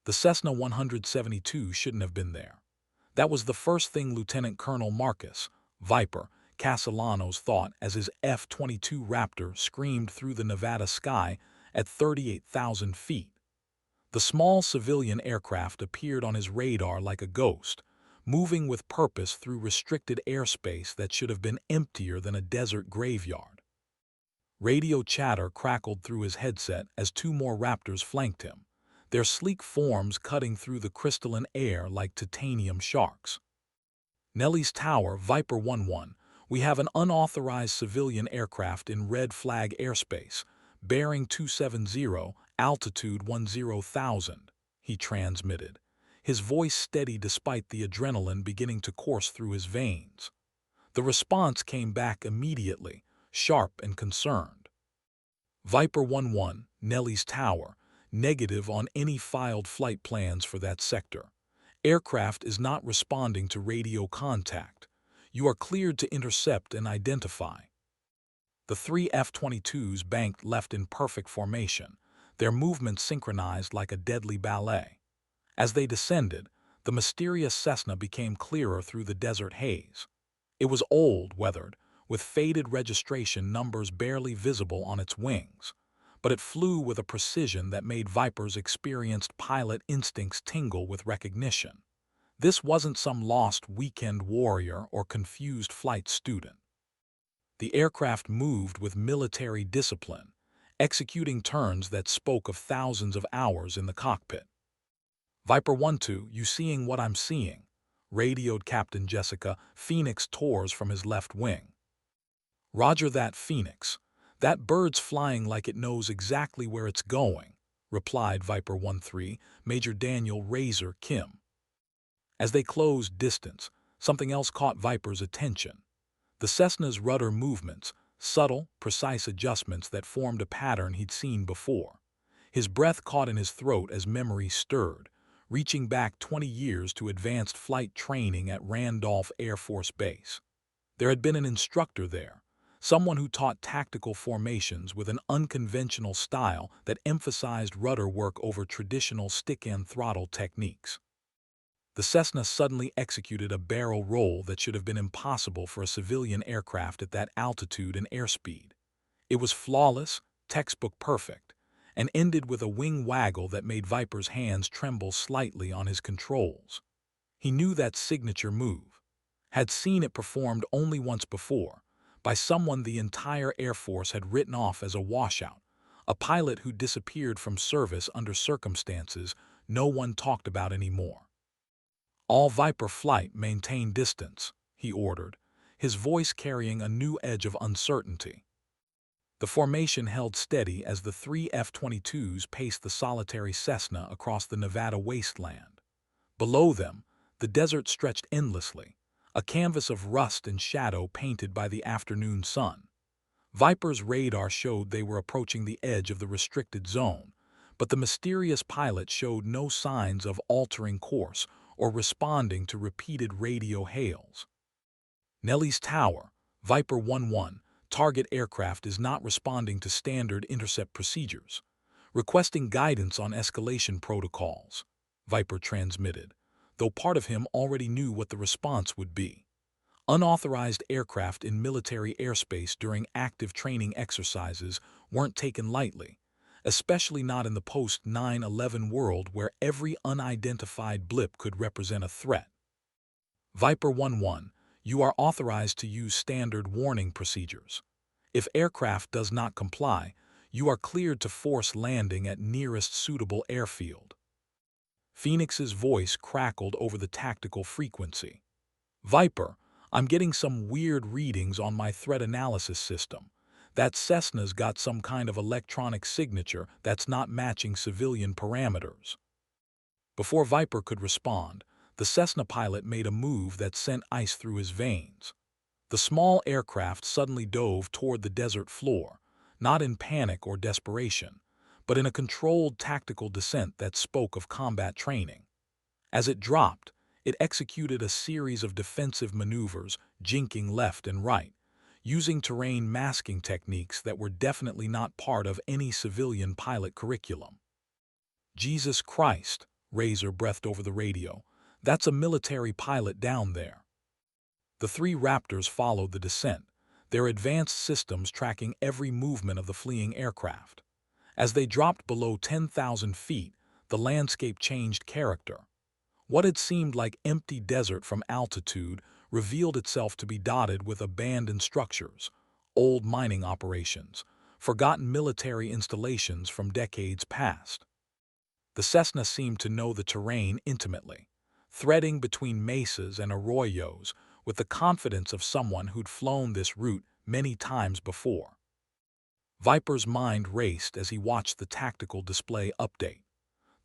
The Cessna 172 shouldn't have been there. That was the first thing Lieutenant Colonel Marcus, Viper, Castellanos thought as his F-22 Raptor screamed through the Nevada sky at 38,000 feet. The small civilian aircraft appeared on his radar like a ghost, moving with purpose through restricted airspace that should have been emptier than a desert graveyard. Radio chatter crackled through his headset as two more Raptors flanked him, their sleek forms cutting through the crystalline air like titanium sharks. Nelly's Tower, Viper 11, we have an unauthorized civilian aircraft in red flag airspace, bearing 270, altitude 10,000, he transmitted, his voice steady despite the adrenaline beginning to course through his veins. The response came back immediately, sharp and concerned. Viper 11, Nelly's Tower, negative on any filed flight plans for that sector. Aircraft is not responding to radio contact. You are cleared to intercept and identify. The three F-22s banked left in perfect formation, their movements synchronized like a deadly ballet. As they descended, the mysterious Cessna became clearer through the desert haze. It was old, weathered, with faded registration numbers barely visible on its wings, but it flew with a precision that made Viper's experienced pilot instincts tingle with recognition. This wasn't some lost weekend warrior or confused flight student. The aircraft moved with military discipline, executing turns that spoke of thousands of hours in the cockpit. Viper 12, you seeing what I'm seeing? Radioed Captain Jessica. Phoenix tours from his left wing. Roger that, Phoenix. That bird's flying like it knows exactly where it's going, replied Viper 13, Major Daniel Razor Kim. As they closed distance, something else caught Viper's attention. The Cessna's rudder movements, subtle, precise adjustments that formed a pattern he'd seen before. His breath caught in his throat as memory stirred, reaching back 20 years to advanced flight training at Randolph Air Force Base. There had been an instructor there, someone who taught tactical formations with an unconventional style that emphasized rudder work over traditional stick-and throttle techniques. The Cessna suddenly executed a barrel roll that should have been impossible for a civilian aircraft at that altitude and airspeed. It was flawless, textbook perfect, and ended with a wing waggle that made Viper's hands tremble slightly on his controls. He knew that signature move, had seen it performed only once before, by someone the entire Air Force had written off as a washout, a pilot who disappeared from service under circumstances no one talked about anymore. All Viper flight maintain distance, he ordered, his voice carrying a new edge of uncertainty. The formation held steady as the three F-22s paced the solitary Cessna across the Nevada wasteland. Below them, the desert stretched endlessly, a canvas of rust and shadow painted by the afternoon sun. Viper's radar showed they were approaching the edge of the restricted zone, but the mysterious pilot showed no signs of altering course or responding to repeated radio hails. Nelly's Tower, Viper 11, target aircraft is not responding to standard intercept procedures, requesting guidance on escalation protocols, Viper transmitted, though part of him already knew what the response would be. Unauthorized aircraft in military airspace during active training exercises weren't taken lightly, especially not in the post-9/11 world where every unidentified blip could represent a threat. Viper 11, you are authorized to use standard warning procedures. If aircraft does not comply, you are cleared to force landing at nearest suitable airfield. Phoenix's voice crackled over the tactical frequency. Viper, I'm getting some weird readings on my threat analysis system. That Cessna's got some kind of electronic signature that's not matching civilian parameters. Before Viper could respond, the Cessna pilot made a move that sent ice through his veins. The small aircraft suddenly dove toward the desert floor, not in panic or desperation, but in a controlled tactical descent that spoke of combat training. As it dropped, it executed a series of defensive maneuvers, jinking left and right, using terrain masking techniques that were definitely not part of any civilian pilot curriculum. Jesus Christ, Razor breathed over the radio. "That's a military pilot down there." The three Raptors followed the descent, their advanced systems tracking every movement of the fleeing aircraft. As they dropped below 10,000 feet, the landscape changed character. What had seemed like empty desert from altitude revealed itself to be dotted with abandoned structures, old mining operations, forgotten military installations from decades past. The Cessna seemed to know the terrain intimately, threading between mesas and arroyos with the confidence of someone who'd flown this route many times before. Viper's mind raced as he watched the tactical display update.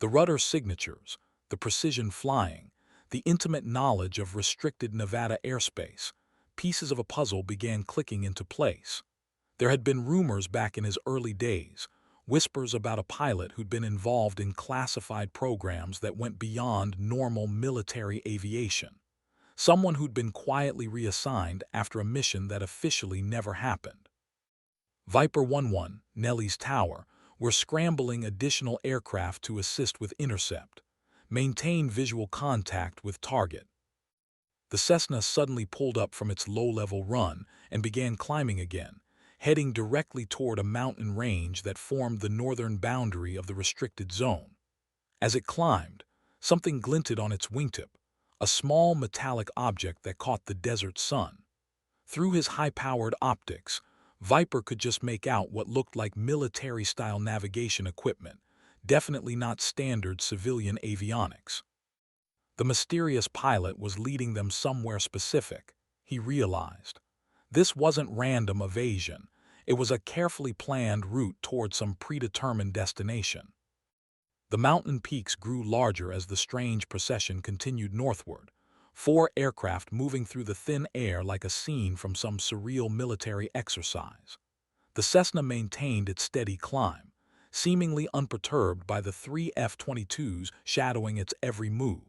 The rudder signatures, the precision flying, the intimate knowledge of restricted Nevada airspace, pieces of a puzzle began clicking into place. There had been rumors back in his early days, whispers about a pilot who'd been involved in classified programs that went beyond normal military aviation. Someone who'd been quietly reassigned after a mission that officially never happened. Viper 11, Nellie's tower, were scrambling additional aircraft to assist with intercept, maintain visual contact with target. The Cessna suddenly pulled up from its low-level run and began climbing again, heading directly toward a mountain range that formed the northern boundary of the restricted zone. As it climbed, something glinted on its wingtip, a small metallic object that caught the desert sun. Through his high-powered optics, Viper could just make out what looked like military-style navigation equipment, definitely not standard civilian avionics. The mysterious pilot was leading them somewhere specific, he realized. This wasn't random evasion, it was a carefully planned route toward some predetermined destination. The mountain peaks grew larger as the strange procession continued northward, 4 aircraft moving through the thin air like a scene from some surreal military exercise. The Cessna maintained its steady climb, seemingly unperturbed by the 3 F-22s shadowing its every move.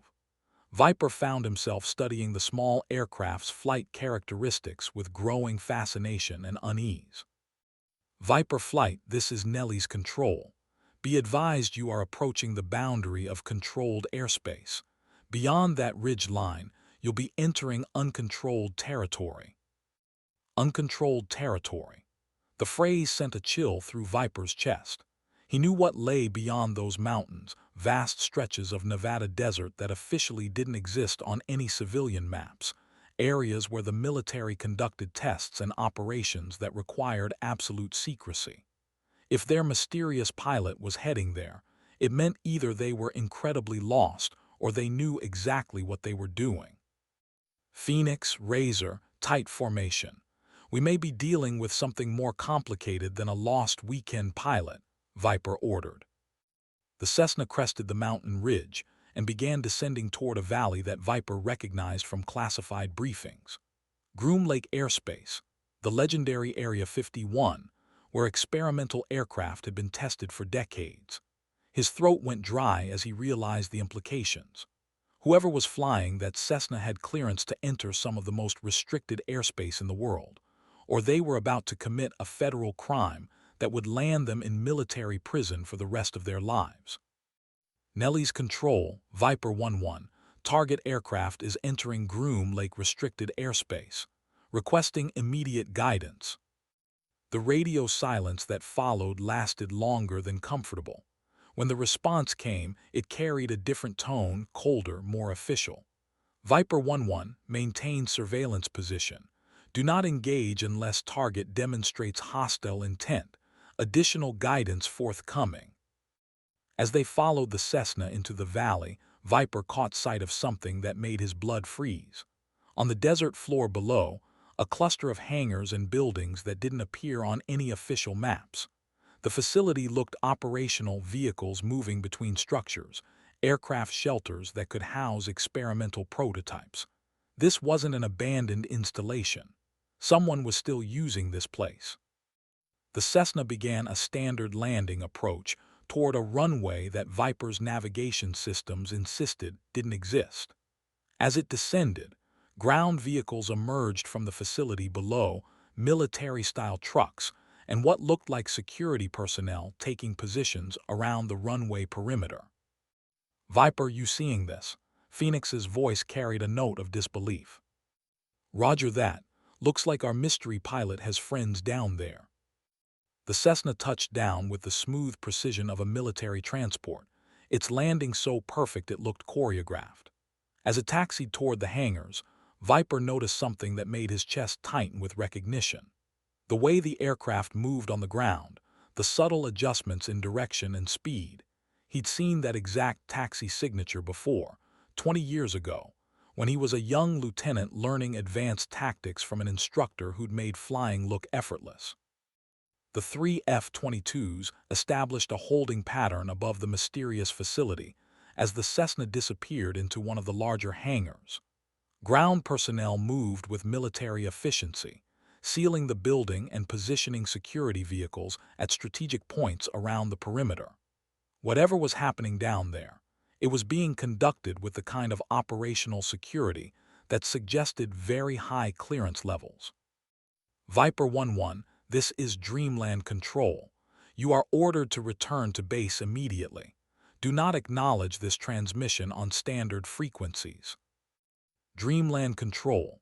Viper found himself studying the small aircraft's flight characteristics with growing fascination and unease. Viper Flight, this is Nellie's control. Be advised you are approaching the boundary of controlled airspace. Beyond that ridge line, you'll be entering uncontrolled territory. Uncontrolled territory. The phrase sent a chill through Viper's chest. He knew what lay beyond those mountains, vast stretches of Nevada desert that officially didn't exist on any civilian maps, areas where the military conducted tests and operations that required absolute secrecy. If their mysterious pilot was heading there, it meant either they were incredibly lost or they knew exactly what they were doing. Phoenix, Razor, tight formation. We may be dealing with something more complicated than a lost weekend pilot, Viper ordered. The Cessna crested the mountain ridge and began descending toward a valley that Viper recognized from classified briefings. Groom Lake Airspace, the legendary Area 51, where experimental aircraft had been tested for decades. His throat went dry as he realized the implications. Whoever was flying that Cessna had clearance to enter some of the most restricted airspace in the world, or they were about to commit a federal crime that would land them in military prison for the rest of their lives. Nellie's control, Viper 11, target aircraft is entering Groom Lake restricted airspace, requesting immediate guidance. The radio silence that followed lasted longer than comfortable. When the response came, it carried a different tone, colder, more official. Viper 11, maintain surveillance position. Do not engage unless target demonstrates hostile intent. Additional guidance forthcoming. As they followed the Cessna into the valley, Viper caught sight of something that made his blood freeze. On the desert floor below, a cluster of hangars and buildings that didn't appear on any official maps. The facility looked operational, vehicles moving between structures, aircraft shelters that could house experimental prototypes. This wasn't an abandoned installation. Someone was still using this place. The Cessna began a standard landing approach toward a runway that Viper's navigation systems insisted didn't exist. As it descended, ground vehicles emerged from the facility below, military-style trucks, and what looked like security personnel taking positions around the runway perimeter. "Viper, you seeing this?" Phoenix's voice carried a note of disbelief. "Roger that. Looks like our mystery pilot has friends down there." The Cessna touched down with the smooth precision of a military transport, its landing so perfect it looked choreographed. As it taxied toward the hangars, Viper noticed something that made his chest tighten with recognition. The way the aircraft moved on the ground, the subtle adjustments in direction and speed. He'd seen that exact taxi signature before, 20 years ago, when he was a young lieutenant learning advanced tactics from an instructor who'd made flying look effortless. The three F-22s established a holding pattern above the mysterious facility as the Cessna disappeared into one of the larger hangars. Ground personnel moved with military efficiency, sealing the building and positioning security vehicles at strategic points around the perimeter. Whatever was happening down there, it was being conducted with the kind of operational security that suggested very high clearance levels. Viper 1-1, this is Dreamland Control. You are ordered to return to base immediately. Do not acknowledge this transmission on standard frequencies. Dreamland Control.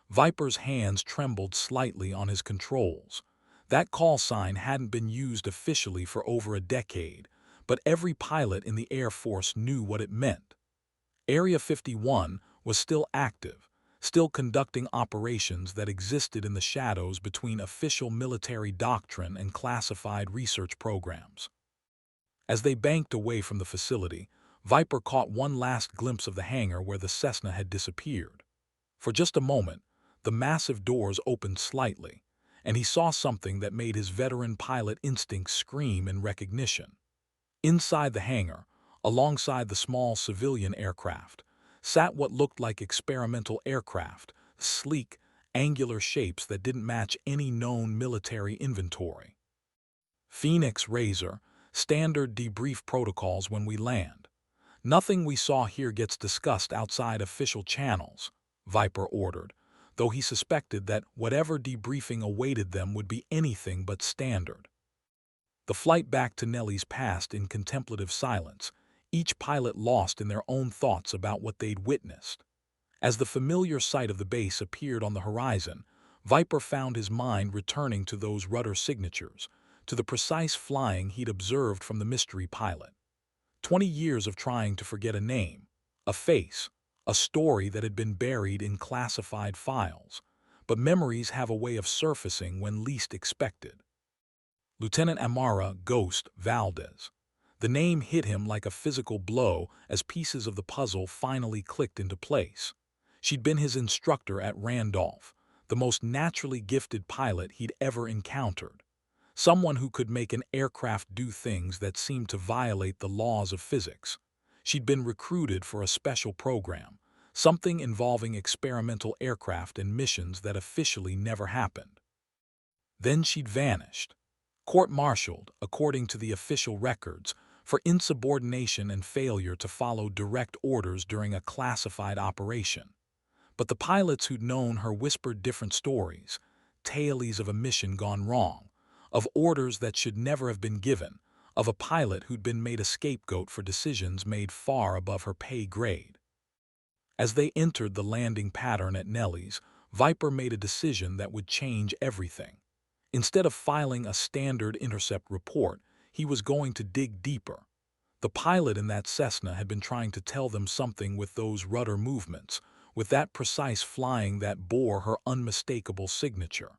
Viper's hands trembled slightly on his controls. That call sign hadn't been used officially for over a decade, but every pilot in the Air Force knew what it meant. Area 51 was still active, still conducting operations that existed in the shadows between official military doctrine and classified research programs. As they banked away from the facility, Viper caught one last glimpse of the hangar where the Cessna had disappeared. For just a moment, the massive doors opened slightly, and he saw something that made his veteran pilot instincts scream in recognition. Inside the hangar, alongside the small civilian aircraft, sat what looked like experimental aircraft, sleek, angular shapes that didn't match any known military inventory. Phoenix Razor, standard debrief protocols when we land. Nothing we saw here gets discussed outside official channels, Viper ordered, though he suspected that whatever debriefing awaited them would be anything but standard. The flight back to Nellie's passed in contemplative silence, each pilot lost in their own thoughts about what they'd witnessed. As the familiar sight of the base appeared on the horizon, Viper found his mind returning to those rudder signatures, to the precise flying he'd observed from the mystery pilot. 20 years of trying to forget a name, a face, a story that had been buried in classified files, but memories have a way of surfacing when least expected. Lieutenant Amara "Ghost" Valdez. The name hit him like a physical blow as pieces of the puzzle finally clicked into place. She'd been his instructor at Randolph, the most naturally gifted pilot he'd ever encountered. Someone who could make an aircraft do things that seemed to violate the laws of physics. She'd been recruited for a special program, something involving experimental aircraft and missions that officially never happened. Then she'd vanished. Court-martialed, according to the official records, for insubordination and failure to follow direct orders during a classified operation. But the pilots who'd known her whispered different stories, tales of a mission gone wrong, of orders that should never have been given, of a pilot who'd been made a scapegoat for decisions made far above her pay grade. As they entered the landing pattern at Nellie's, Viper made a decision that would change everything. Instead of filing a standard intercept report, he was going to dig deeper. The pilot in that Cessna had been trying to tell them something with those rudder movements, with that precise flying that bore her unmistakable signature.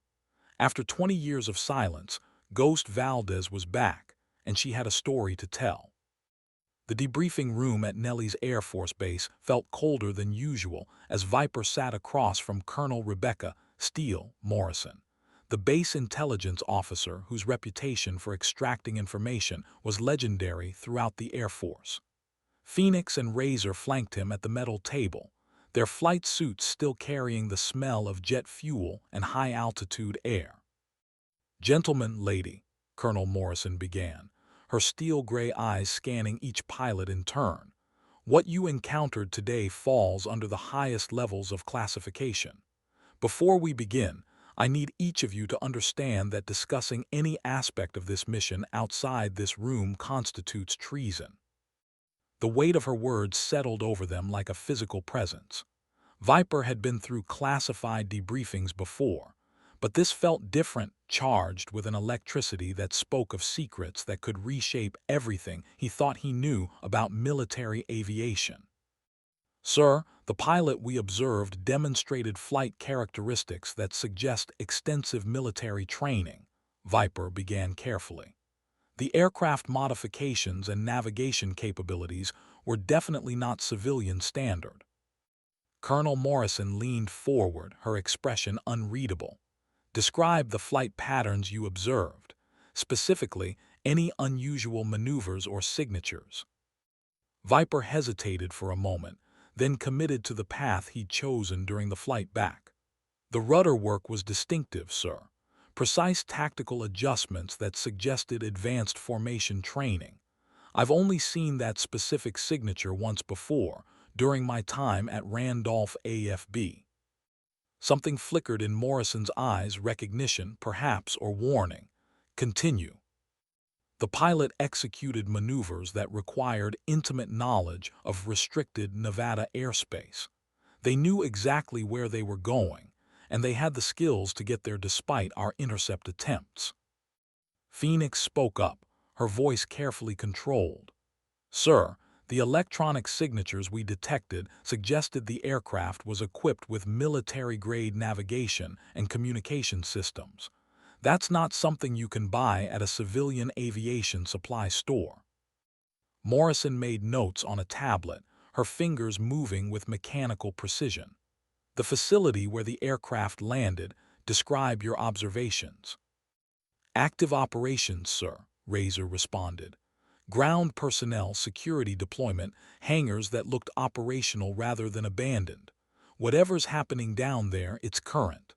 After 20 years of silence, Ghost Valdez was back, and she had a story to tell. The debriefing room at Nellie's Air Force Base felt colder than usual as Viper sat across from Colonel Rebecca Steele Morrison, the base intelligence officer whose reputation for extracting information was legendary throughout the Air Force. Phoenix and Razor flanked him at the metal table, their flight suits still carrying the smell of jet fuel and high-altitude air. "Gentlemen, lady," Colonel Morrison began, her steel-gray eyes scanning each pilot in turn, "what you encountered today falls under the highest levels of classification. Before we begin, I need each of you to understand that discussing any aspect of this mission outside this room constitutes treason." The weight of her words settled over them like a physical presence. Viper had been through classified debriefings before, but this felt different, charged with an electricity that spoke of secrets that could reshape everything he thought he knew about military aviation. "Sir, the pilot we observed demonstrated flight characteristics that suggest extensive military training," Viper began carefully. "The aircraft modifications and navigation capabilities were definitely not civilian standard." Colonel Morrison leaned forward, her expression unreadable. "Describe the flight patterns you observed, specifically any unusual maneuvers or signatures." Viper hesitated for a moment, then committed to the path he'd chosen during the flight back. "The rudder work was distinctive, sir. Precise tactical adjustments that suggested advanced formation training. I've only seen that specific signature once before, during my time at Randolph AFB." Something flickered in Morrison's eyes, recognition, perhaps, or warning. "Continue." "The pilot executed maneuvers that required intimate knowledge of restricted Nevada airspace. They knew exactly where they were going, and they had the skills to get there despite our intercept attempts." Phoenix spoke up, her voice carefully controlled. "Sir, the electronic signatures we detected suggested the aircraft was equipped with military-grade navigation and communication systems. That's not something you can buy at a civilian aviation supply store." Morrison made notes on a tablet, her fingers moving with mechanical precision. "The facility where the aircraft landed, describe your observations." "Active operations, sir," Razor responded. "Ground personnel, security deployment, hangars that looked operational rather than abandoned. Whatever's happening down there, it's current."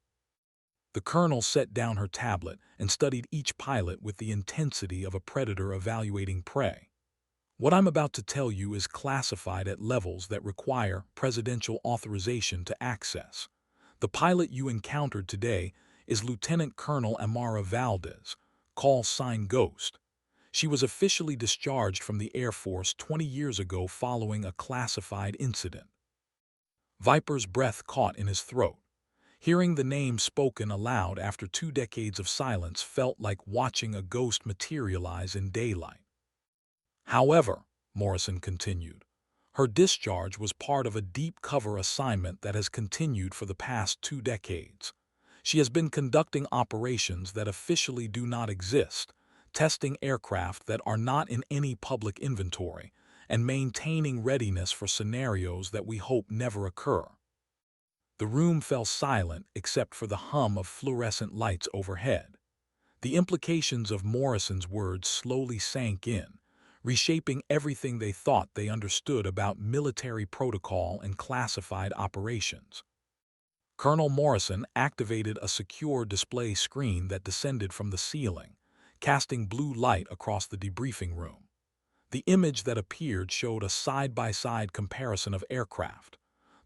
The colonel set down her tablet and studied each pilot with the intensity of a predator evaluating prey. "What I'm about to tell you is classified at levels that require presidential authorization to access. The pilot you encountered today is Lieutenant Colonel Amara Valdez, call sign Ghost. She was officially discharged from the Air Force 20 years ago following a classified incident." Viper's breath caught in his throat. Hearing the name spoken aloud after 2 decades of silence felt like watching a ghost materialize in daylight. "However," Morrison continued, "her discharge was part of a deep cover assignment that has continued for the past 2 decades. She has been conducting operations that officially do not exist, testing aircraft that are not in any public inventory, and maintaining readiness for scenarios that we hope never occur." The room fell silent except for the hum of fluorescent lights overhead. The implications of Morrison's words slowly sank in, reshaping everything they thought they understood about military protocol and classified operations. Colonel Morrison activated a secure display screen that descended from the ceiling, casting blue light across the debriefing room. The image that appeared showed a side-by-side comparison of aircraft.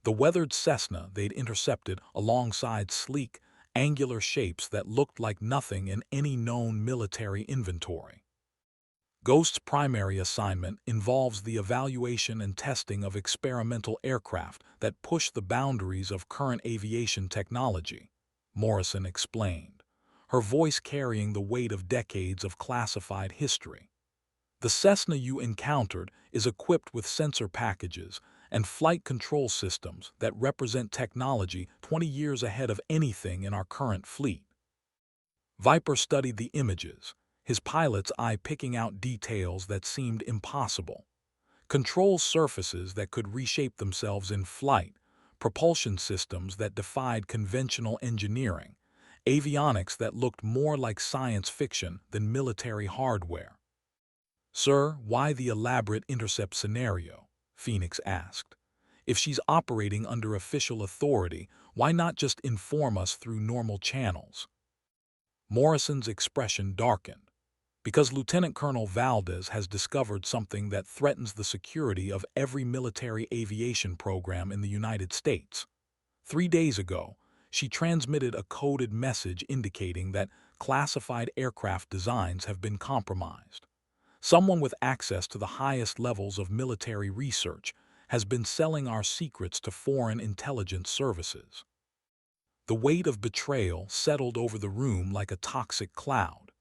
The weathered Cessna they'd intercepted alongside sleek, angular shapes that looked like nothing in any known military inventory. Ghost's primary assignment involves the evaluation and testing of experimental aircraft that push the boundaries of current aviation technology, Morrison explained, her voice carrying the weight of decades of classified history. "The Cessna you encountered is equipped with sensor packages and flight control systems that represent technology 20 years ahead of anything in our current fleet." Viper studied the images, his pilot's eye picking out details that seemed impossible. Control surfaces that could reshape themselves in flight, propulsion systems that defied conventional engineering, avionics that looked more like science fiction than military hardware. "Sir, why the elaborate intercept scenario?" Phoenix asked. "If she's operating under official authority, why not just inform us through normal channels?" Morrison's expression darkened. "Because Lieutenant Colonel Valdez has discovered something that threatens the security of every military aviation program in the United States. 3 days ago, she transmitted a coded message indicating that classified aircraft designs have been compromised. Someone with access to the highest levels of military research has been selling our secrets to foreign intelligence services. The weight of betrayal settled over the room like a toxic cloud.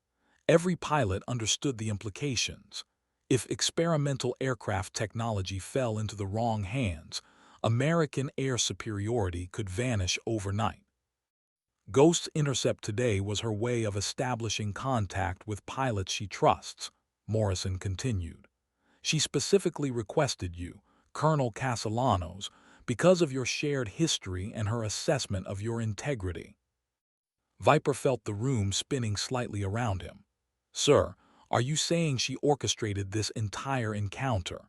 Every pilot understood the implications. If experimental aircraft technology fell into the wrong hands, American air superiority could vanish overnight. Ghost's intercept today was her way of establishing contact with pilots she trusts, Morrison continued. She specifically requested you, Colonel Castellanos, because of your shared history and her assessment of your integrity. Viper felt the room spinning slightly around him. Sir, are you saying she orchestrated this entire encounter?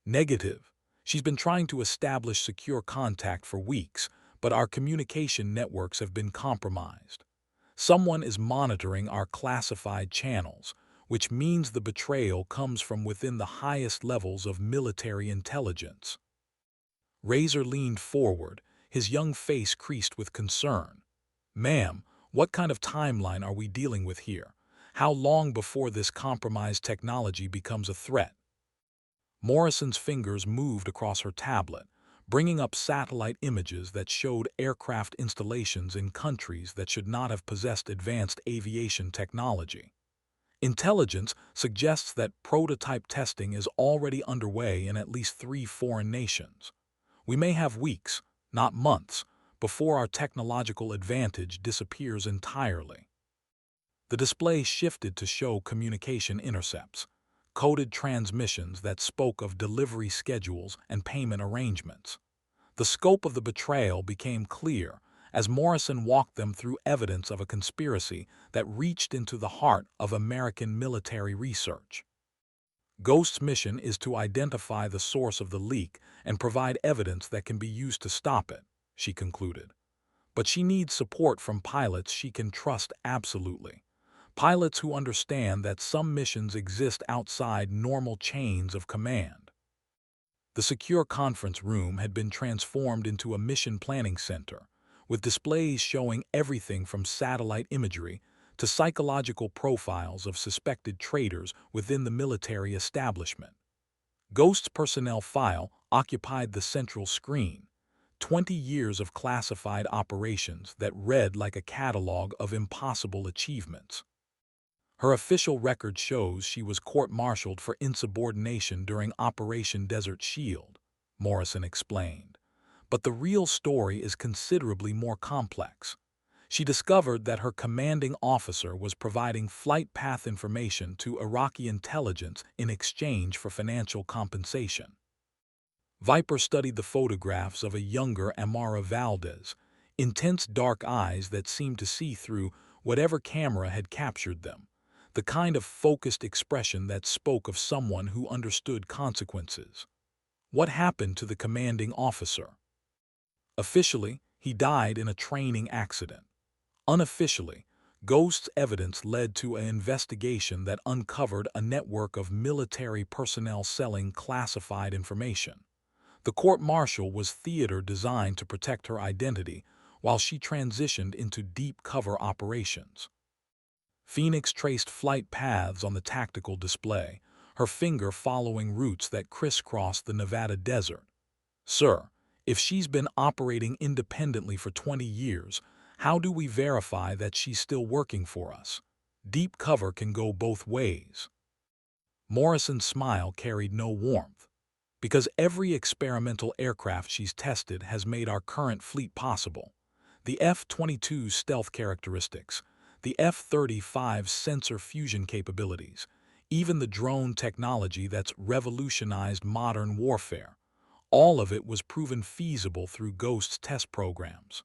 Negative. She's been trying to establish secure contact for weeks, but our communication networks have been compromised. Someone is monitoring our classified channels, which means the betrayal comes from within the highest levels of military intelligence. Razor leaned forward, his young face creased with concern. Ma'am, what kind of timeline are we dealing with here? How long before this compromised technology becomes a threat? Morrison's fingers moved across her tablet, bringing up satellite images that showed aircraft installations in countries that should not have possessed advanced aviation technology. Intelligence suggests that prototype testing is already underway in at least 3 foreign nations. We may have weeks, not months, before our technological advantage disappears entirely. The display shifted to show communication intercepts, coded transmissions that spoke of delivery schedules and payment arrangements. The scope of the betrayal became clear as Morrison walked them through evidence of a conspiracy that reached into the heart of American military research. Ghost's mission is to identify the source of the leak and provide evidence that can be used to stop it, she concluded. But she needs support from pilots she can trust absolutely. Pilots who understand that some missions exist outside normal chains of command. The secure conference room had been transformed into a mission planning center, with displays showing everything from satellite imagery to psychological profiles of suspected traitors within the military establishment. Ghost's personnel file occupied the central screen, 20 years of classified operations that read like a catalog of impossible achievements. Her official record shows she was court-martialed for insubordination during Operation Desert Shield, Morrison explained. But the real story is considerably more complex. She discovered that her commanding officer was providing flight path information to Iraqi intelligence in exchange for financial compensation. Viper studied the photographs of a younger Amara Valdez, intense dark eyes that seemed to see through whatever camera had captured them, the kind of focused expression that spoke of someone who understood consequences. What happened to the commanding officer? Officially, he died in a training accident. Unofficially, Ghost's evidence led to an investigation that uncovered a network of military personnel selling classified information. The court-martial was theater designed to protect her identity while she transitioned into deep cover operations. Phoenix traced flight paths on the tactical display, her finger following routes that crisscrossed the Nevada desert. Sir, if she's been operating independently for 20 years, how do we verify that she's still working for us? Deep cover can go both ways. Morrison's smile carried no warmth. Because every experimental aircraft she's tested has made our current fleet possible. The F-22's stealth characteristics, the F-35's sensor fusion capabilities, even the drone technology that's revolutionized modern warfare. All of it was proven feasible through Ghost's test programs.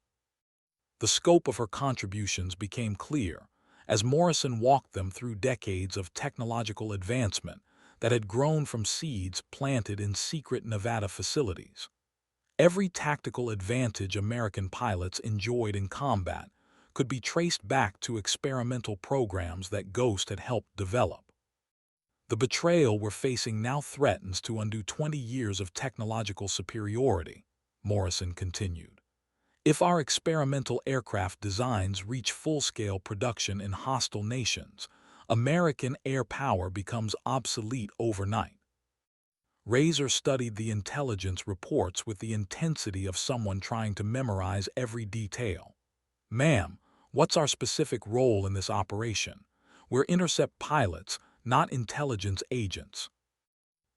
The scope of her contributions became clear as Morrison walked them through decades of technological advancement that had grown from seeds planted in secret Nevada facilities. Every tactical advantage American pilots enjoyed in combat could be traced back to experimental programs that Ghost had helped develop. The betrayal we're facing now threatens to undo 20 years of technological superiority, Morrison continued. If our experimental aircraft designs reach full-scale production in hostile nations, American air power becomes obsolete overnight. Razor studied the intelligence reports with the intensity of someone trying to memorize every detail. "Ma'am, what's our specific role in this operation? We're intercept pilots, not intelligence agents.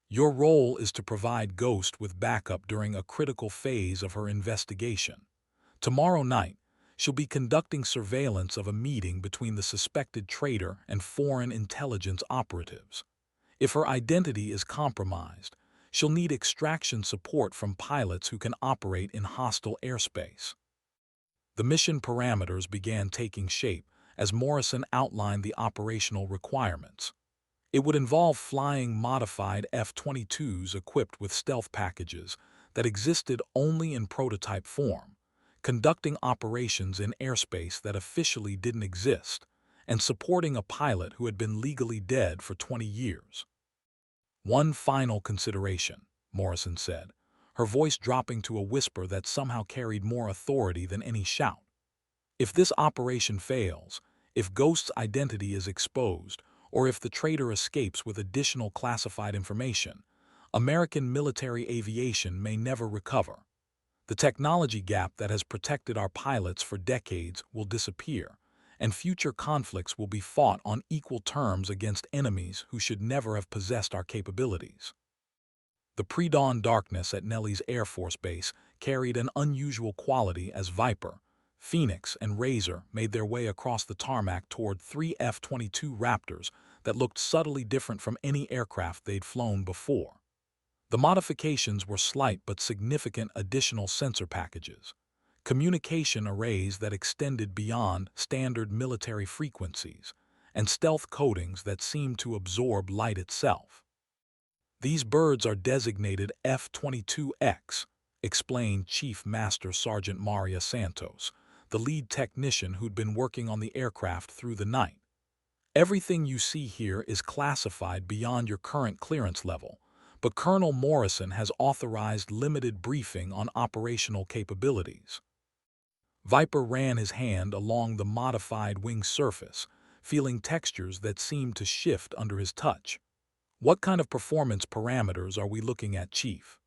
Your role is to provide Ghost with backup during a critical phase of her investigation. Tomorrow night, she'll be conducting surveillance of a meeting between the suspected traitor and foreign intelligence operatives. If her identity is compromised, she'll need extraction support from pilots who can operate in hostile airspace." The mission parameters began taking shape as Morrison outlined the operational requirements. It would involve flying modified F-22s equipped with stealth packages that existed only in prototype form, conducting operations in airspace that officially didn't exist, and supporting a pilot who had been legally dead for 20 years. "One final consideration," Morrison said, her voice dropping to a whisper that somehow carried more authority than any shout. "If this operation fails, if Ghost's identity is exposed, or if the traitor escapes with additional classified information, American military aviation may never recover. The technology gap that has protected our pilots for decades will disappear, and future conflicts will be fought on equal terms against enemies who should never have possessed our capabilities." The pre-dawn darkness at Nellis Air Force Base carried an unusual quality as Viper, Phoenix, and Razor made their way across the tarmac toward three F-22 Raptors that looked subtly different from any aircraft they'd flown before. The modifications were slight but significant additional sensor packages, communication arrays that extended beyond standard military frequencies, and stealth coatings that seemed to absorb light itself. "These birds are designated F-22X," explained Chief Master Sergeant Maria Santos, the lead technician who'd been working on the aircraft through the night. "Everything you see here is classified beyond your current clearance level, but Colonel Morrison has authorized limited briefing on operational capabilities." Viper ran his hand along the modified wing surface, feeling textures that seemed to shift under his touch. "What kind of performance parameters are we looking at, Chief?"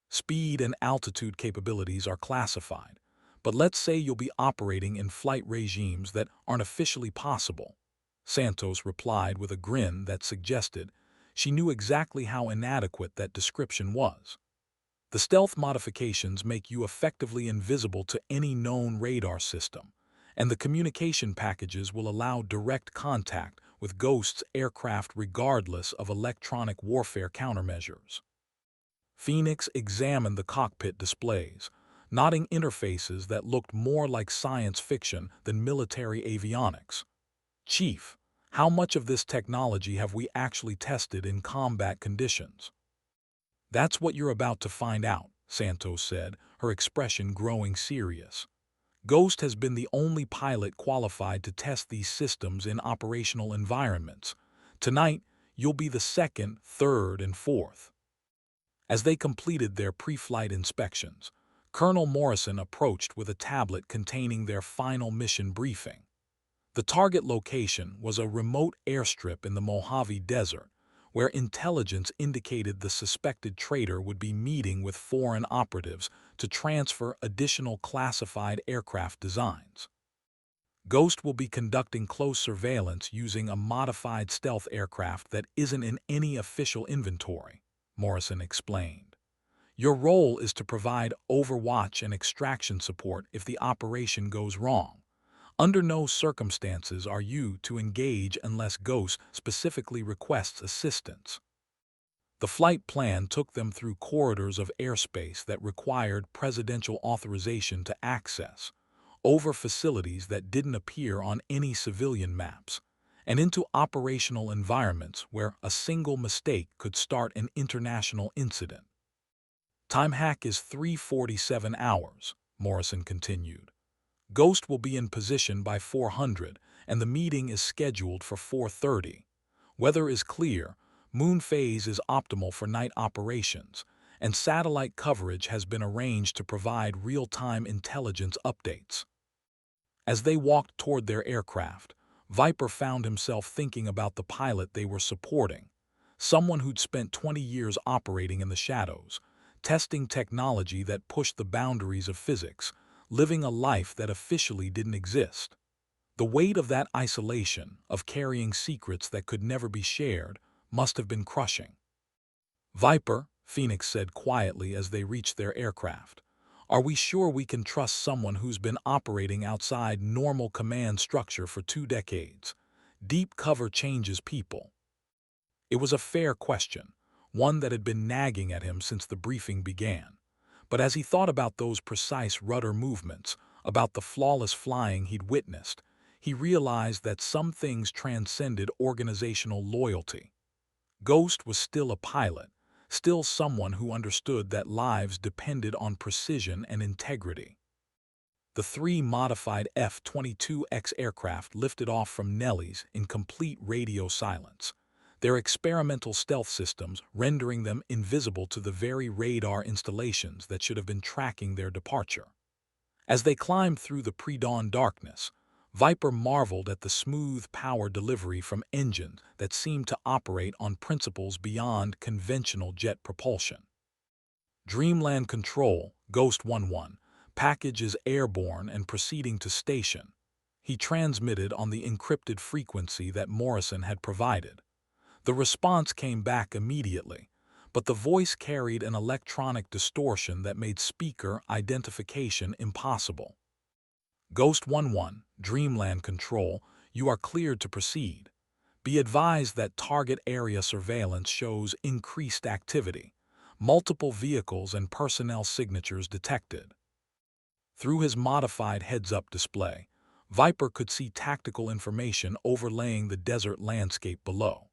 "Speed and altitude capabilities are classified, but let's say you'll be operating in flight regimes that aren't officially possible," Santos replied with a grin that suggested she knew exactly how inadequate that description was. "The stealth modifications make you effectively invisible to any known radar system, and the communication packages will allow direct contact with Ghost's aircraft regardless of electronic warfare countermeasures." Phoenix examined the cockpit displays, nodding interfaces that looked more like science fiction than military avionics. "Chief, how much of this technology have we actually tested in combat conditions?" "That's what you're about to find out," Santos said, her expression growing serious. "Ghost has been the only pilot qualified to test these systems in operational environments. Tonight, you'll be the second, third, and fourth." As they completed their pre-flight inspections, Colonel Morrison approached with a tablet containing their final mission briefing. The target location was a remote airstrip in the Mojave Desert, where intelligence indicated the suspected traitor would be meeting with foreign operatives to transfer additional classified aircraft designs. "Ghost will be conducting close surveillance using a modified stealth aircraft that isn't in any official inventory," Morrison explained. "Your role is to provide overwatch and extraction support if the operation goes wrong. Under no circumstances are you to engage unless Ghost specifically requests assistance." The flight plan took them through corridors of airspace that required presidential authorization to access, over facilities that didn't appear on any civilian maps, and into operational environments where a single mistake could start an international incident. "Time hack is 3:47 hours, Morrison continued. "Ghost will be in position by 400, and the meeting is scheduled for 4:30. Weather is clear, moon phase is optimal for night operations, and satellite coverage has been arranged to provide real-time intelligence updates." As they walked toward their aircraft, Viper found himself thinking about the pilot they were supporting, someone who'd spent 20 years operating in the shadows, testing technology that pushed the boundaries of physics, living a life that officially didn't exist. The weight of that isolation, of carrying secrets that could never be shared, must have been crushing. "Viper," Phoenix said quietly as they reached their aircraft, "are we sure we can trust someone who's been operating outside normal command structure for 2 decades? Deep cover changes people." It was a fair question, one that had been nagging at him since the briefing began. But as he thought about those precise rudder movements, about the flawless flying he'd witnessed, he realized that some things transcended organizational loyalty. Ghost was still a pilot, still someone who understood that lives depended on precision and integrity. The three modified F-22X aircraft lifted off from Nelly's in complete radio silence, their experimental stealth systems rendering them invisible to the very radar installations that should have been tracking their departure. As they climbed through the pre-dawn darkness, Viper marveled at the smooth power delivery from engines that seemed to operate on principles beyond conventional jet propulsion. "Dreamland Control, Ghost 11, package is airborne and proceeding to station," he transmitted on the encrypted frequency that Morrison had provided. The response came back immediately, but the voice carried an electronic distortion that made speaker identification impossible. "Ghost 11, Dreamland Control, you are cleared to proceed. Be advised that target area surveillance shows increased activity. Multiple vehicles and personnel signatures detected." Through his modified heads-up display, Viper could see tactical information overlaying the desert landscape below.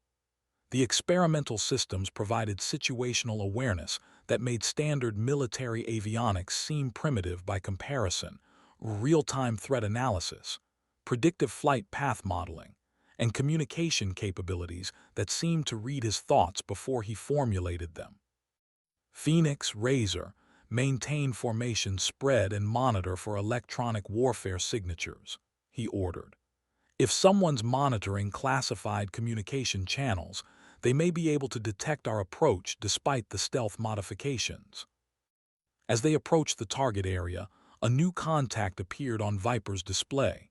The experimental systems provided situational awareness that made standard military avionics seem primitive by comparison, real-time threat analysis, predictive flight path modeling, and communication capabilities that seemed to read his thoughts before he formulated them. "Phoenix, Razor, maintain formation, spread and monitor for electronic warfare signatures," he ordered. "If someone's monitoring classified communication channels, they may be able to detect our approach despite the stealth modifications." As they approached the target area, a new contact appeared on Viper's display.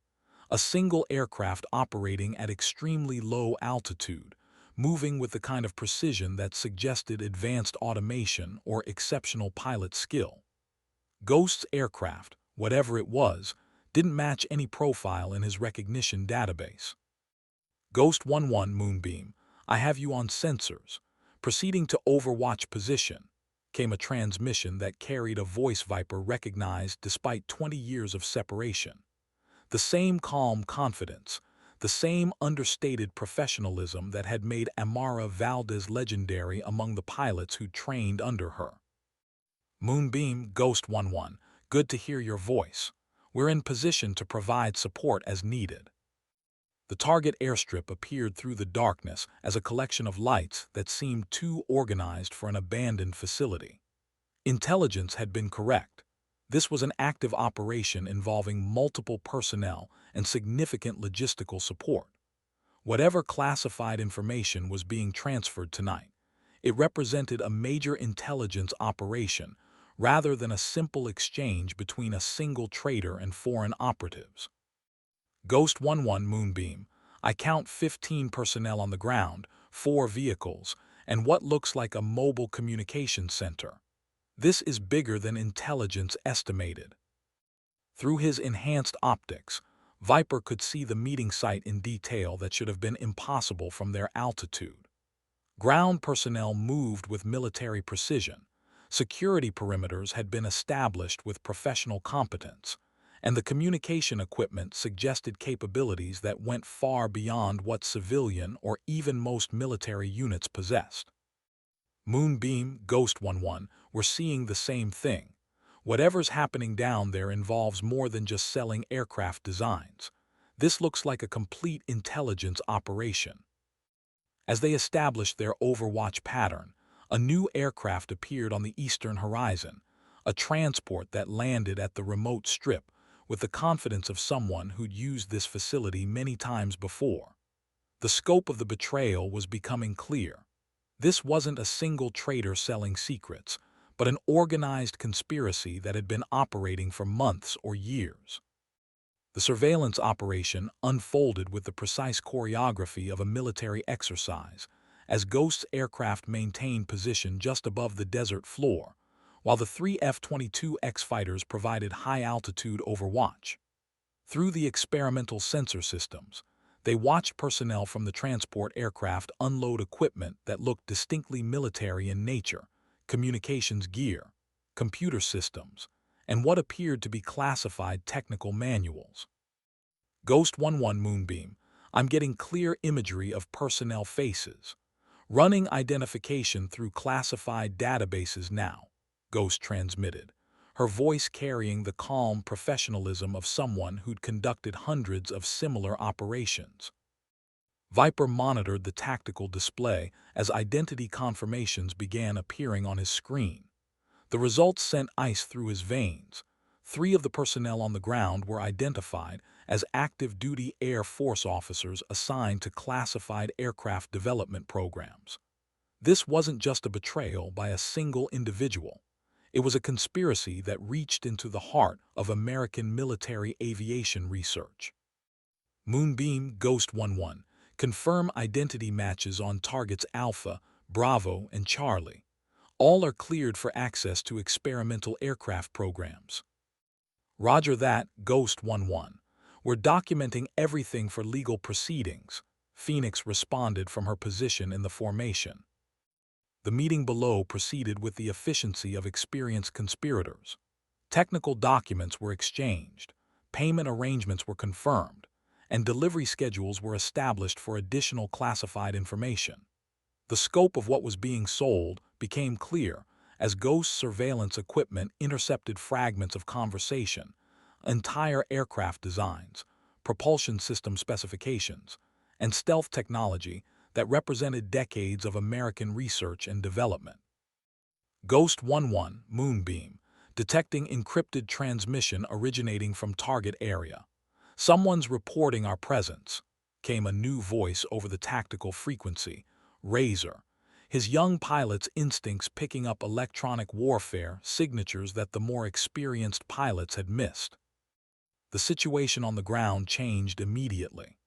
A single aircraft operating at extremely low altitude, moving with the kind of precision that suggested advanced automation or exceptional pilot skill. Ghost's aircraft, whatever it was, didn't match any profile in his recognition database. "Ghost 11 Moonbeam, I have you on sensors. Proceeding to overwatch position," came a transmission that carried a voice Viper recognized despite 20 years of separation. The same calm confidence, the same understated professionalism that had made Amara Valdez legendary among the pilots who trained under her. "Moonbeam, Ghost 11, good to hear your voice. We're in position to provide support as needed." The target airstrip appeared through the darkness as a collection of lights that seemed too organized for an abandoned facility. Intelligence had been correct. This was an active operation involving multiple personnel and significant logistical support. Whatever classified information was being transferred tonight, it represented a major intelligence operation rather than a simple exchange between a single trader and foreign operatives. "Ghost 11 Moonbeam, I count 15 personnel on the ground, 4 vehicles, and what looks like a mobile communications center. This is bigger than intelligence estimated." Through his enhanced optics, Viper could see the meeting site in detail that should have been impossible from their altitude. Ground personnel moved with military precision, security perimeters had been established with professional competence, and the communication equipment suggested capabilities that went far beyond what civilian or even most military units possessed. "Moonbeam, Ghost 11, we're seeing the same thing. Whatever's happening down there involves more than just selling aircraft designs. This looks like a complete intelligence operation." As they established their overwatch pattern, a new aircraft appeared on the eastern horizon, a transport that landed at the remote strip with the confidence of someone who'd used this facility many times before. The scope of the betrayal was becoming clear. This wasn't a single trader selling secrets, but an organized conspiracy that had been operating for months or years. The surveillance operation unfolded with the precise choreography of a military exercise, as Ghost's aircraft maintained position just above the desert floor, while the three F-22X fighters provided high-altitude overwatch. Through the experimental sensor systems, they watched personnel from the transport aircraft unload equipment that looked distinctly military in nature: communications gear, computer systems, and what appeared to be classified technical manuals. Ghost 11 Moonbeam, I'm getting clear imagery of personnel faces. Running identification through classified databases now, Ghost transmitted, her voice carrying the calm professionalism of someone who'd conducted hundreds of similar operations. Viper monitored the tactical display as identity confirmations began appearing on his screen. The results sent ice through his veins. 3 of the personnel on the ground were identified as active-duty Air Force officers assigned to classified aircraft development programs. This wasn't just a betrayal by a single individual. It was a conspiracy that reached into the heart of American military aviation research. Moonbeam Ghost 11, confirm identity matches on targets Alpha, Bravo, and Charlie. All are cleared for access to experimental aircraft programs. Roger that, Ghost 11. We're documenting everything for legal proceedings, Phoenix responded from her position in the formation. The meeting below proceeded with the efficiency of experienced conspirators. Technical documents were exchanged, payment arrangements were confirmed, and delivery schedules were established for additional classified information. The scope of what was being sold became clear as Ghost surveillance equipment intercepted fragments of conversation, entire aircraft designs, propulsion system specifications, and stealth technology that represented decades of American research and development. Ghost 11 Moonbeam, detecting encrypted transmission originating from target area. Someone's reporting our presence, came a new voice over the tactical frequency, Razor, his young pilot's instincts picking up electronic warfare signatures that the more experienced pilots had missed. The situation on the ground changed immediately.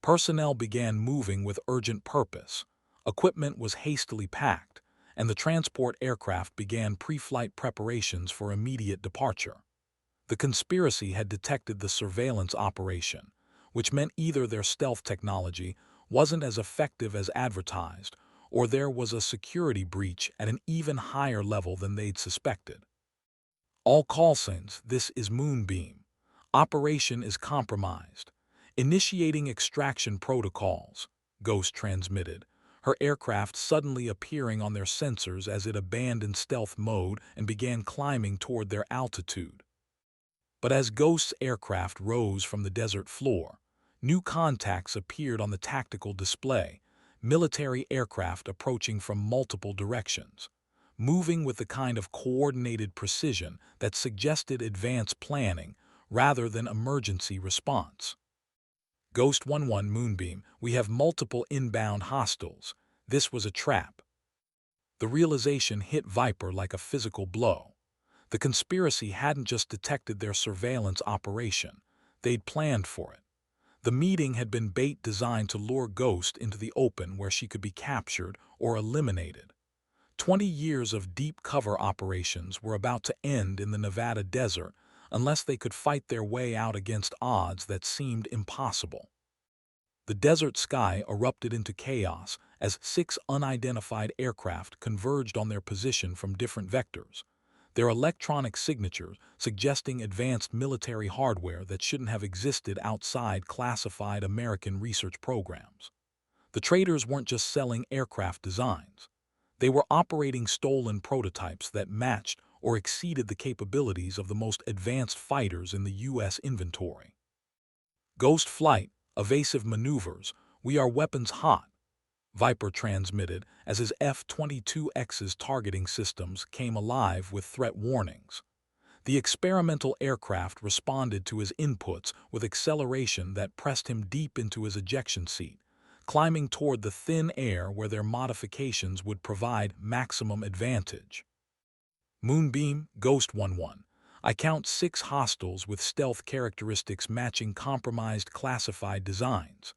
Personnel began moving with urgent purpose, equipment was hastily packed, and the transport aircraft began pre-flight preparations for immediate departure. The conspiracy had detected the surveillance operation, which meant either their stealth technology wasn't as effective as advertised, or there was a security breach at an even higher level than they'd suspected. All call signs, this is Moonbeam. Operation is compromised. Initiating extraction protocols, Ghost transmitted, her aircraft suddenly appearing on their sensors as it abandoned stealth mode and began climbing toward their altitude. But as Ghost's aircraft rose from the desert floor, new contacts appeared on the tactical display, military aircraft approaching from multiple directions, moving with the kind of coordinated precision that suggested advanced planning rather than emergency response. Ghost 11 Moonbeam, we have multiple inbound hostiles. This was a trap. The realization hit Viper like a physical blow. The conspiracy hadn't just detected their surveillance operation, they'd planned for it. The meeting had been bait designed to lure Ghost into the open where she could be captured or eliminated. 20 years of deep cover operations were about to end in the Nevada desert unless they could fight their way out against odds that seemed impossible. The desert sky erupted into chaos as 6 unidentified aircraft converged on their position from different vectors, their electronic signatures suggesting advanced military hardware that shouldn't have existed outside classified American research programs. The traders weren't just selling aircraft designs. They were operating stolen prototypes that matched or exceeded the capabilities of the most advanced fighters in the U.S. inventory. Ghost flight, evasive maneuvers, we are weapons hot, Viper transmitted as his F-22X's targeting systems came alive with threat warnings. The experimental aircraft responded to his inputs with acceleration that pressed him deep into his ejection seat, climbing toward the thin air where their modifications would provide maximum advantage. Moonbeam, Ghost 11. I count 6 hostiles with stealth characteristics matching compromised classified designs.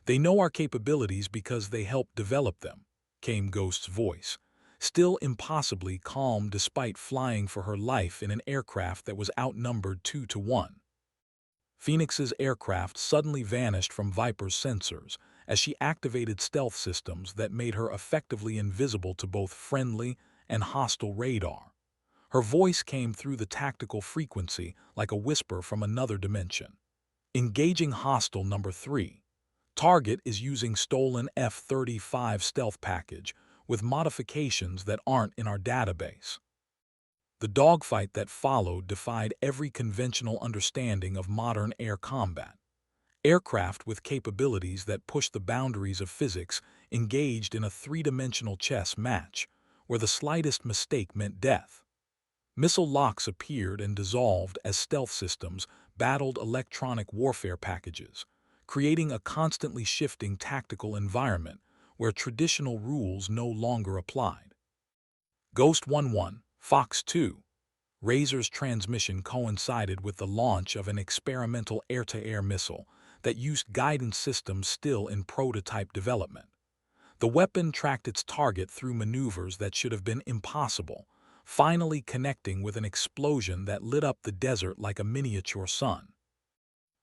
They know our capabilities because they helped develop them, came Ghost's voice, still impossibly calm despite flying for her life in an aircraft that was outnumbered 2 to 1. Phoenix's aircraft suddenly vanished from Viper's sensors as she activated stealth systems that made her effectively invisible to both friendly and hostile radar. Her voice came through the tactical frequency like a whisper from another dimension. Engaging hostile number 3. Target is using stolen F-35 stealth package with modifications that aren't in our database. The dogfight that followed defied every conventional understanding of modern air combat. Aircraft with capabilities that pushed the boundaries of physics engaged in a three-dimensional chess match, where the slightest mistake meant death. Missile locks appeared and dissolved as stealth systems battled electronic warfare packages, creating a constantly shifting tactical environment where traditional rules no longer applied. Ghost 11, Fox 2. Razor's transmission coincided with the launch of an experimental air-to-air missile that used guidance systems still in prototype development. The weapon tracked its target through maneuvers that should have been impossible, finally connecting with an explosion that lit up the desert like a miniature sun.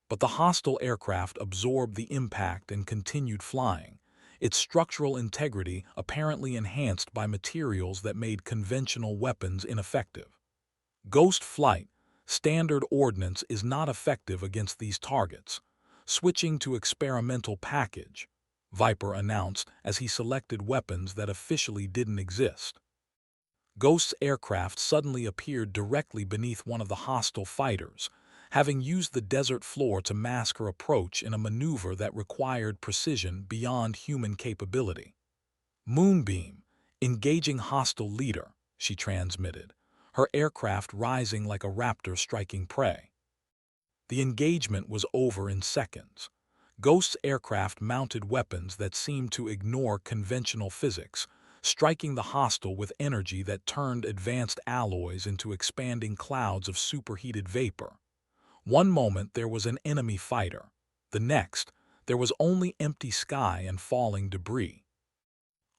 But the hostile aircraft absorbed the impact and continued flying, its structural integrity apparently enhanced by materials that made conventional weapons ineffective. Ghost flight, standard ordnance is not effective against these targets. Switching to experimental package, Viper announced as he selected weapons that officially didn't exist. Ghost's aircraft suddenly appeared directly beneath one of the hostile fighters, having used the desert floor to mask her approach in a maneuver that required precision beyond human capability. Moonbeam, engaging hostile leader, she transmitted, her aircraft rising like a raptor striking prey. The engagement was over in seconds. Ghost's aircraft mounted weapons that seemed to ignore conventional physics, striking the hostile with energy that turned advanced alloys into expanding clouds of superheated vapor. One moment there was an enemy fighter. The next, there was only empty sky and falling debris.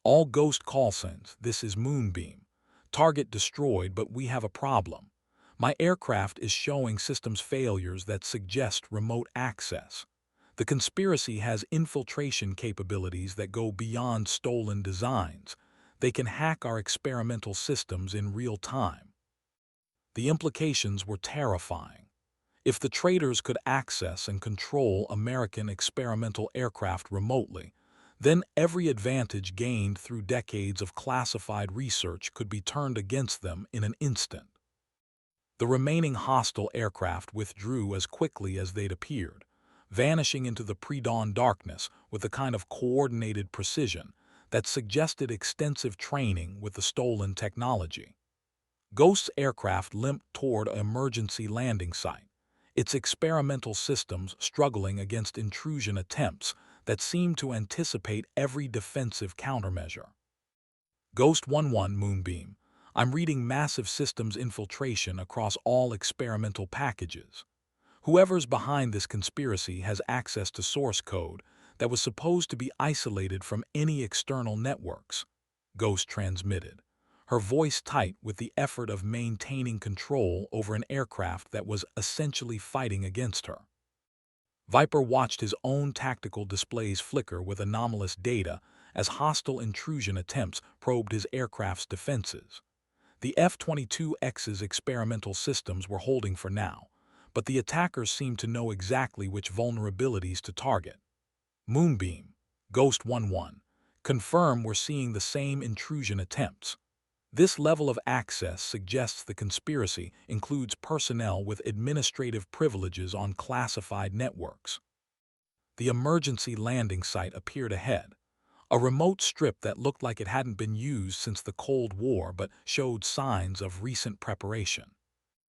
All Ghost call signs, this is Moonbeam. Target destroyed, but we have a problem. My aircraft is showing systems failures that suggest remote access. The conspiracy has infiltration capabilities that go beyond stolen designs. They can hack our experimental systems in real time. The implications were terrifying. If the traitors could access and control American experimental aircraft remotely, then every advantage gained through decades of classified research could be turned against them in an instant. The remaining hostile aircraft withdrew as quickly as they'd appeared, vanishing into the pre-dawn darkness with the kind of coordinated precision that suggested extensive training with the stolen technology. Ghost's aircraft limped toward an emergency landing site, its experimental systems struggling against intrusion attempts that seemed to anticipate every defensive countermeasure. Ghost 11 Moonbeam, I'm reading massive systems infiltration across all experimental packages. Whoever's behind this conspiracy has access to source code that was supposed to be isolated from any external networks, Ghost transmitted, her voice tight with the effort of maintaining control over an aircraft that was essentially fighting against her. Viper watched his own tactical displays flicker with anomalous data as hostile intrusion attempts probed his aircraft's defenses. The F-22X's experimental systems were holding for now, but the attackers seemed to know exactly which vulnerabilities to target. Moonbeam, Ghost 11, confirm we're seeing the same intrusion attempts. This level of access suggests the conspiracy includes personnel with administrative privileges on classified networks. The emergency landing site appeared ahead, a remote strip that looked like it hadn't been used since the Cold War but showed signs of recent preparation.